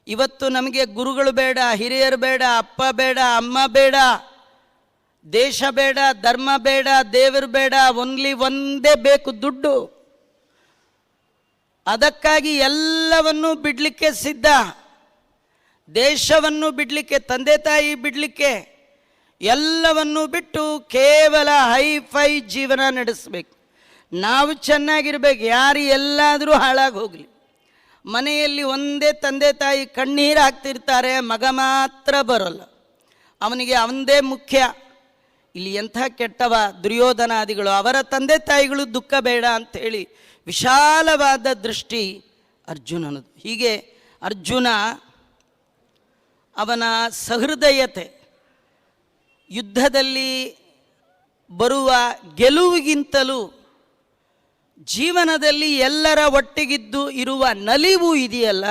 ಇವತ್ತು ನಮಗೆ ಗುರುಗಳು ಬೇಡ, ಹಿರಿಯರು ಬೇಡ, ಅಪ್ಪ ಬೇಡ, ಅಮ್ಮ ಬೇಡ, ದೇಶ ಬೇಡ, ಧರ್ಮ ಬೇಡ, ದೇವರು ಬೇಡ, ಒಂದೇ ಬೇಕು, ದುಡ್ಡು. ಅದಕ್ಕಾಗಿ ಎಲ್ಲವನ್ನೂ ಬಿಡಲಿಕ್ಕೆ ಸಿದ್ಧ. ದೇಶವನ್ನು ಬಿಡಲಿಕ್ಕೆ, ತಂದೆ ತಾಯಿ ಬಿಡಲಿಕ್ಕೆ, ಎಲ್ಲವನ್ನೂ ಬಿಟ್ಟು ಕೇವಲ ಹೈಫೈ ಜೀವನ ನಡೆಸಬೇಕು. ನಾವು ಚೆನ್ನಾಗಿರ್ಬೇಕು, ಯಾರು ಎಲ್ಲಾದರೂ ಹಾಳಾಗಿ ಹೋಗಲಿ. ಮನೆಯಲ್ಲಿ ಒಂದೇ ತಂದೆ ತಾಯಿ ಕಣ್ಣೀರು ಹಾಕ್ತಿರ್ತಾರೆ, ಮಗ ಮಾತ್ರ ಬರೋಲ್ಲ, ಅವನಿಗೆ ಅವಂದೇ ಮುಖ್ಯ. ಇಲ್ಲಿ ಎಂಥ ಕೆಟ್ಟವ ದುರ್ಯೋಧನಾದಿಗಳು, ಅವರ ತಂದೆ ತಾಯಿಗಳು ದುಃಖ ಬೇಡ ಅಂಥೇಳಿ ವಿಶಾಲವಾದ ದೃಷ್ಟಿ ಅರ್ಜುನನದು. ಹೀಗೆ ಅರ್ಜುನ ಅವನ ಸಹೃದಯತೆ, ಯುದ್ಧದಲ್ಲಿ ಬರುವ ಗೆಲುವಿಗಿಂತಲೂ ಜೀವನದಲ್ಲಿ ಎಲ್ಲರ ಒಟ್ಟಿಗಿದ್ದು ಇರುವ ನಲಿವು ಇದೆಯಲ್ಲ,